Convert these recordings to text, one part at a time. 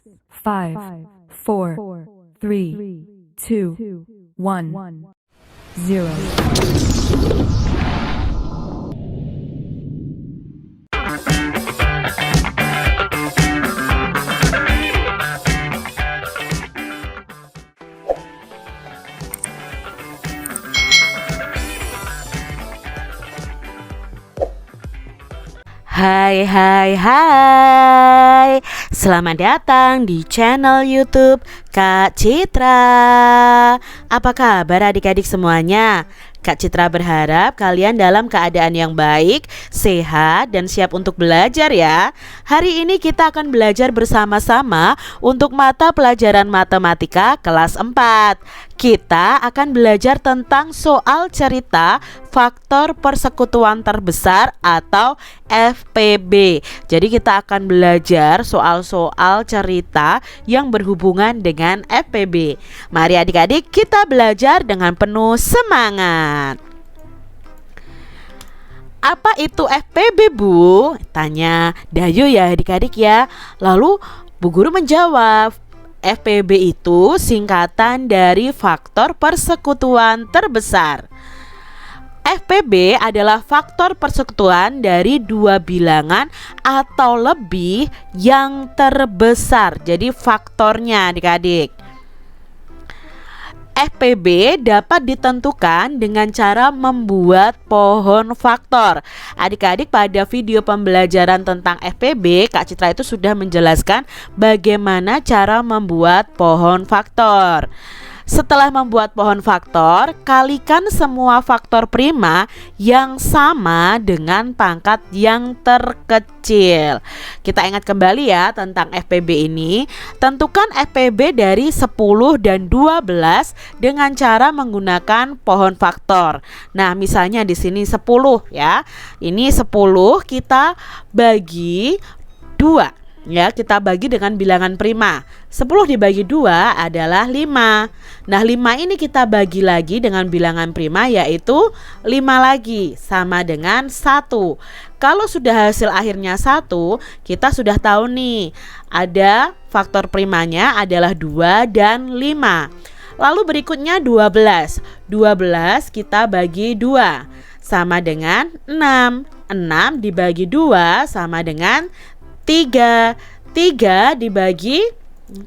5, 4, 3, 2, 1, 0. Hai, selamat datang di channel YouTube Kak Citra. Apa kabar adik-adik semuanya? Kak Citra berharap kalian dalam keadaan yang baik, sehat, dan siap untuk belajar ya. Hari ini kita akan belajar bersama-sama untuk mata pelajaran matematika kelas 4. Kita akan belajar tentang soal cerita faktor persekutuan terbesar atau FPB. Jadi kita akan belajar soal-soal cerita yang berhubungan dengan FPB. Mari adik-adik kita belajar dengan penuh semangat. Apa itu FPB, Bu? Tanya Dayu ya adik-adik ya. Lalu Bu Guru menjawab, FPB itu singkatan dari faktor persekutuan terbesar. FPB adalah faktor persekutuan dari dua bilangan atau lebih yang terbesar. Jadi faktornya adik-adik. FPB dapat ditentukan dengan cara membuat pohon faktor. Adik-adik pada video pembelajaran tentang FPB, Kak Citra itu sudah menjelaskan bagaimana cara membuat pohon faktor. Setelah membuat pohon faktor, kalikan semua faktor prima yang sama dengan pangkat yang terkecil. Kita ingat kembali ya tentang FPB ini. Tentukan FPB dari 10 dan 12 dengan cara menggunakan pohon faktor. Nah, misalnya di sini 10 ya. Ini 10 kita bagi 2. Ya, kita bagi dengan bilangan prima. 10 dibagi 2 adalah 5. Nah, 5 ini kita bagi lagi dengan bilangan prima, yaitu 5 lagi, sama dengan 1. Kalau sudah hasil akhirnya 1, kita sudah tahu nih, ada faktor primanya adalah 2 dan 5. Lalu berikutnya 12. 12 kita bagi 2, sama dengan 6. 6 dibagi 2 sama dengan 3 dibagi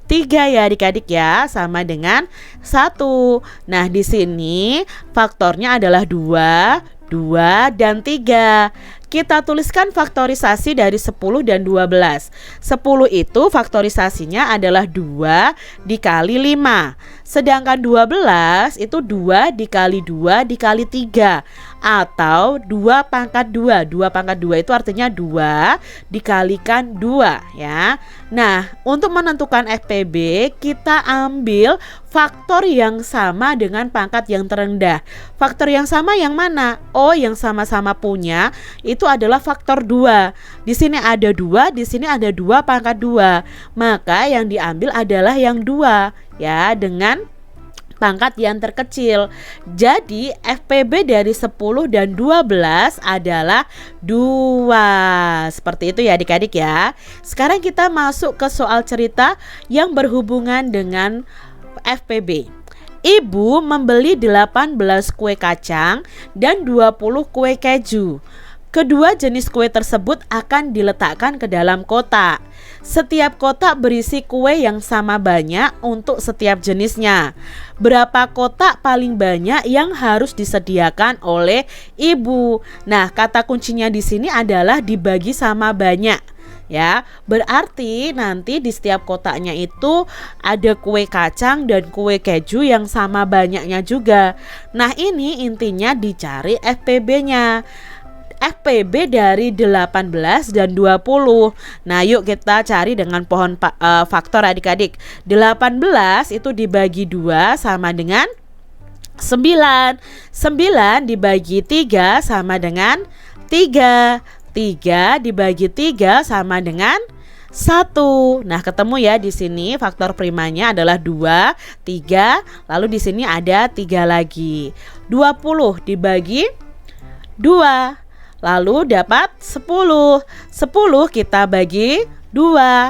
3 ya adik-adik ya, sama dengan 1. Nah, di sini faktornya adalah 2 dan 3. Kita tuliskan faktorisasi dari 10 dan 12. 10 itu faktorisasinya adalah 2 dikali 5. Sedangkan 12 itu 2 dikali 2 dikali 3, atau 2 pangkat 2. 2 pangkat 2 itu artinya 2 dikalikan 2 ya. Nah, untuk menentukan FPB kita ambil faktor yang sama dengan pangkat yang terendah. Faktor yang sama yang mana? Oh, yang sama-sama punya itu adalah faktor 2. Di sini ada 2, di sini ada 2 pangkat 2. Maka yang diambil adalah yang 2 ya, dengan pangkat yang terkecil. Jadi FPB dari 10 dan 12 adalah 2. Seperti itu ya adik-adik ya. Sekarang kita masuk ke soal cerita yang berhubungan dengan FPB. Ibu membeli 18 kue kacang dan 20 kue keju. Kedua jenis kue tersebut akan diletakkan ke dalam kotak. Setiap kotak berisi kue yang sama banyak untuk setiap jenisnya. Berapa kotak paling banyak yang harus disediakan oleh ibu? Nah, kata kuncinya di sini adalah dibagi sama banyak. Ya, berarti nanti di setiap kotaknya itu ada kue kacang dan kue keju yang sama banyaknya juga. Nah, ini intinya dicari FPB-nya. FPB dari 18 dan 20. Nah, yuk kita cari dengan pohon faktor adik-adik. 18 itu dibagi 2 sama dengan 9. 9 dibagi 3 sama dengan 3. 3 dibagi 3 sama dengan 1. Nah, ketemu ya di sini faktor primanya adalah 2, 3, lalu di sini ada 3 lagi. 20 dibagi 2. Lalu dapat 10. 10 kita bagi 2.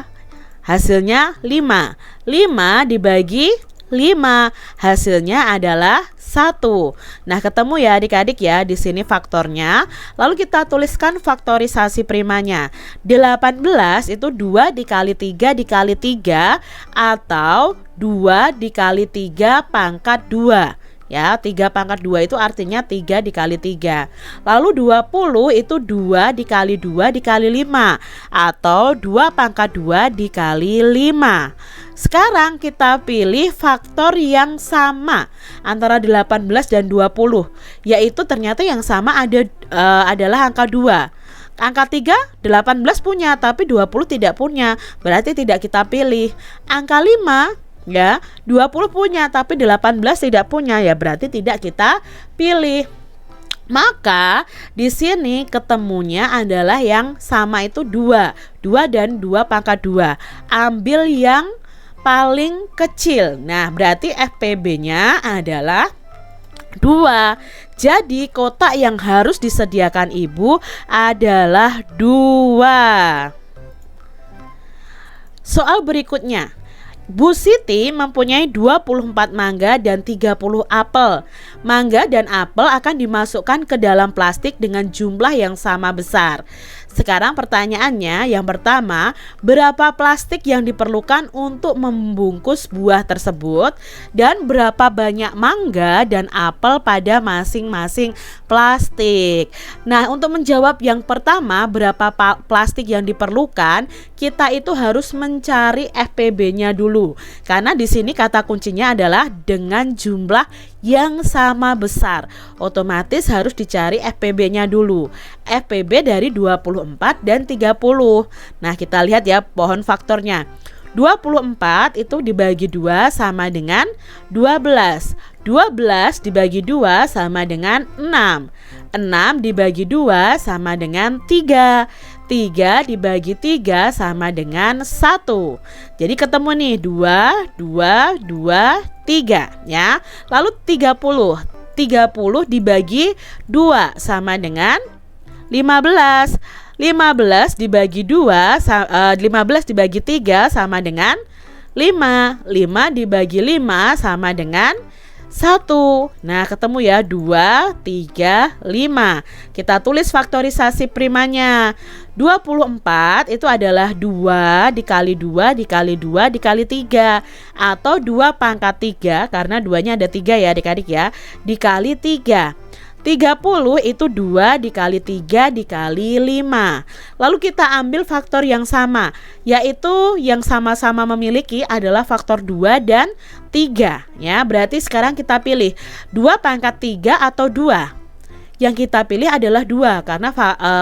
Hasilnya 5. 5 dibagi 5, hasilnya adalah 1. Nah, ketemu ya adik-adik ya di sini faktornya. Lalu kita tuliskan faktorisasi primanya. 18 itu 2 dikali 3 dikali 3 atau 2 dikali 3 pangkat 2. Ya, 3 pangkat 2 itu artinya 3 dikali 3. Lalu 20 itu 2 dikali 2 dikali 5 atau 2 pangkat 2 dikali 5. Sekarang kita pilih faktor yang sama antara 18 dan 20, yaitu ternyata yang sama adalah angka 2. Angka 3 18 punya tapi 20 tidak punya, berarti tidak kita pilih. Angka 5 ya 20 punya tapi 18 tidak punya, ya berarti tidak kita pilih. Maka di sini ketemunya adalah yang sama itu 2 dan 2 pangkat 2. Ambil yang paling kecil. Nah, berarti FPB-nya adalah 2. Jadi kotak yang harus disediakan ibu adalah 2. Soal berikutnya. Bu Siti mempunyai 24 mangga dan 30 apel. Mangga dan apel akan dimasukkan ke dalam plastik dengan jumlah yang sama besar. Sekarang pertanyaannya, yang pertama, berapa plastik yang diperlukan untuk membungkus buah tersebut dan berapa banyak mangga dan apel pada masing-masing plastik. Nah, untuk menjawab yang pertama, berapa plastik yang diperlukan, kita itu harus mencari FPB-nya dulu. Karena di sini kata kuncinya adalah dengan jumlah yang sama besar. Otomatis harus dicari FPB-nya dulu. FPB dari 24 dan 30. Nah, kita lihat ya pohon faktornya. 24 itu dibagi 2 sama dengan 12. 12 dibagi 2 sama dengan 6. 6 dibagi 2 sama dengan 3. 3 dibagi 3 sama dengan 1. Jadi ketemu nih 2, 2, 2, 3 ya. Lalu 30. 30 dibagi 2 sama dengan 15. 15 dibagi 2 15 dibagi 3 sama dengan 5. 5 dibagi 5 sama dengan 1. Nah, ketemu ya 2, 3, 5. Kita tulis faktorisasi primanya. 24 itu adalah 2 dikali 2 dikali 2 dikali 3 atau 2 pangkat 3 karena 2-nya ada 3 ya adik-adik ya, dikali 3. 30 itu 2 dikali 3 dikali 5. Lalu kita ambil faktor yang sama, yaitu yang sama-sama memiliki adalah faktor 2 dan 3 ya. Berarti sekarang kita pilih 2 pangkat 3 atau 2. Yang kita pilih adalah 2 karena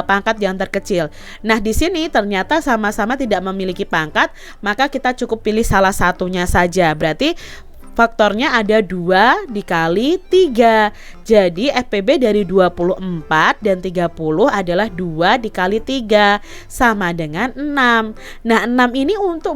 pangkat yang terkecil. Nah, di sini ternyata sama-sama tidak memiliki pangkat, maka kita cukup pilih salah satunya saja. Berarti faktornya ada 2 dikali 3. Jadi FPB dari 24 dan 30 adalah 2 dikali 3 sama dengan 6. Nah, 6 ini untuk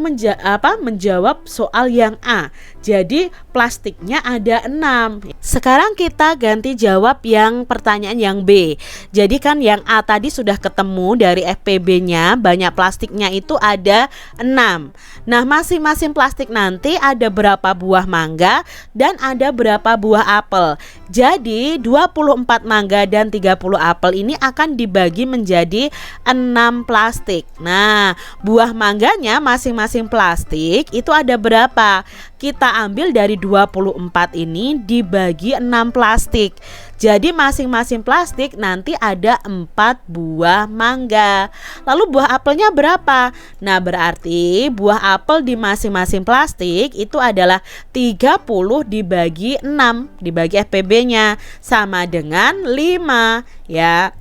menjawab soal yang A. Jadi plastiknya ada 6. Sekarang kita ganti jawab yang pertanyaan yang B. Jadi kan yang A tadi sudah ketemu dari FPB-nya, banyak plastiknya itu ada 6. Nah, masing-masing plastik nanti ada berapa buah mangga dan ada berapa buah apel. Jadi 24 mangga dan 30 apel ini akan dibagi menjadi 6 plastik. Nah, buah mangganya masing-masing plastik itu ada berapa? Kita ambil dari 24 ini dibagi 6 plastik. Jadi masing-masing plastik nanti ada 4 buah mangga. Lalu buah apelnya berapa? Nah, berarti buah apel di masing-masing plastik itu adalah 30 dibagi 6 dibagi FPB-nya sama dengan 5 ya.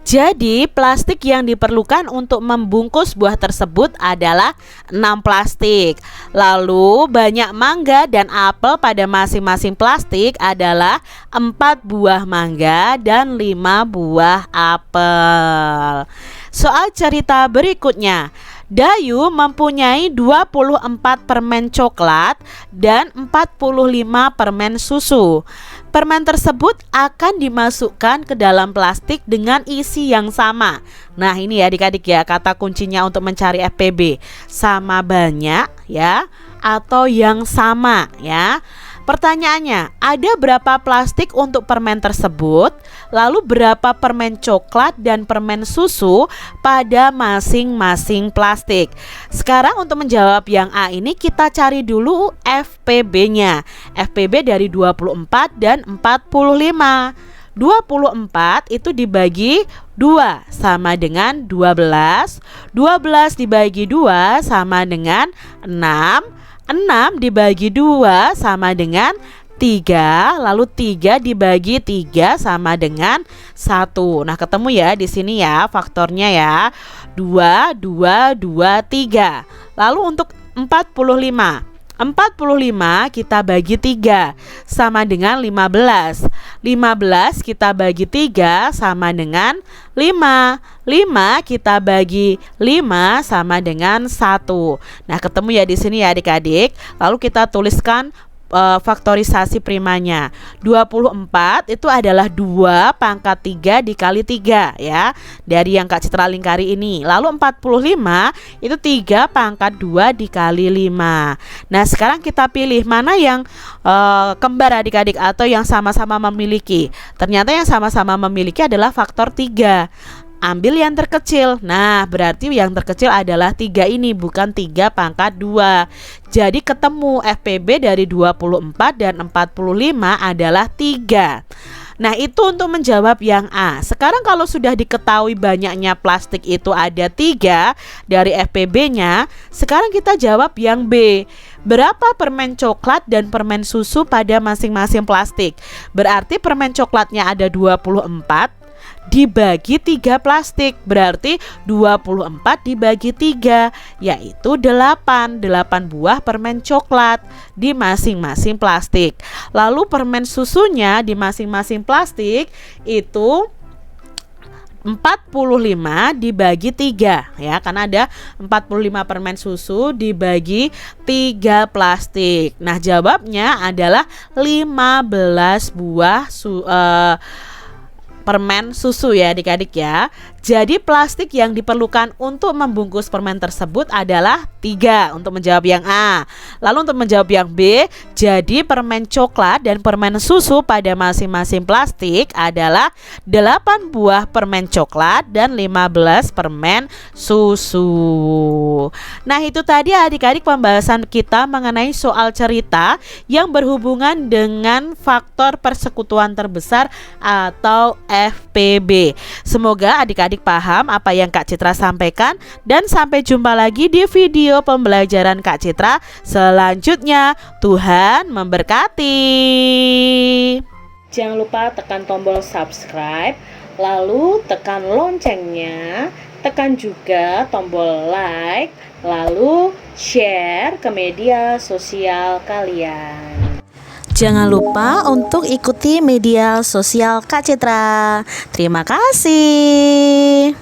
Jadi plastik yang diperlukan untuk membungkus buah tersebut adalah 6 plastik. Lalu banyak mangga dan apel pada masing-masing plastik adalah 4 buah mangga dan 5 buah apel. Soal cerita berikutnya. Dayu mempunyai 24 permen coklat dan 45 permen susu. Permen tersebut akan dimasukkan ke dalam plastik dengan isi yang sama. Nah, ini ya adik-adik ya, kata kuncinya untuk mencari FPB. Sama banyak ya atau yang sama ya. Pertanyaannya, ada berapa plastik untuk permen tersebut? Lalu berapa permen coklat dan permen susu pada masing-masing plastik? Sekarang untuk menjawab yang A ini kita cari dulu FPB-nya. FPB dari 24 dan 45. 24 itu dibagi 2 sama dengan 12. 12 dibagi 2 sama dengan 6. 6 dibagi 2 sama dengan 3, lalu 3 dibagi 3 sama dengan 1. Nah, ketemu ya di sini ya faktornya ya. 2, 2, 2, 3. Lalu untuk 45. 45 kita bagi 3 sama dengan 15. 15 kita bagi 3 sama dengan 5. 5 kita bagi 5 sama dengan 1. Nah, ketemu ya di sini ya adik-adik. Lalu kita tuliskan faktorisasi primanya. 24 itu adalah 2 pangkat 3 dikali 3 ya, dari yang Kak Citra lingkari ini. Lalu 45 itu 3 pangkat 2 dikali 5. Nah, sekarang kita pilih mana yang kembar adik-adik atau yang sama-sama memiliki. Ternyata yang sama-sama memiliki adalah faktor 3. Ambil yang terkecil. Nah, berarti yang terkecil adalah 3 ini, bukan 3 pangkat 2. Jadi ketemu FPB dari 24 dan 45 adalah 3. Nah, itu untuk menjawab yang A. Sekarang kalau sudah diketahui banyaknya plastik itu ada 3 dari FPB-nya, sekarang kita jawab yang B. Berapa permen coklat dan permen susu pada masing-masing plastik? Berarti permen coklatnya ada 24 dibagi 3 plastik, berarti 24 dibagi 3 yaitu 8 buah permen coklat di masing-masing plastik. Lalu permen susunya di masing-masing plastik itu 45 dibagi 3 ya, karena ada 45 permen susu dibagi 3 plastik. Nah, jawabnya adalah 15 buah permen susu ya adik-adik ya. Jadi plastik yang diperlukan untuk membungkus permen tersebut adalah 3 untuk menjawab yang A. Lalu untuk menjawab yang B, jadi permen coklat dan permen susu pada masing-masing plastik adalah 8 buah permen coklat dan 15 permen susu. Nah, itu tadi adik-adik pembahasan kita mengenai soal cerita yang berhubungan dengan faktor persekutuan terbesar atau FPB. Semoga adik-adik paham apa yang Kak Citra sampaikan, dan sampai jumpa lagi di video pembelajaran Kak Citra selanjutnya. Tuhan memberkati. Jangan lupa tekan tombol subscribe, lalu tekan loncengnya, tekan juga tombol like, lalu share ke media sosial kalian. Jangan lupa untuk ikuti media sosial Kak Citra. Terima kasih.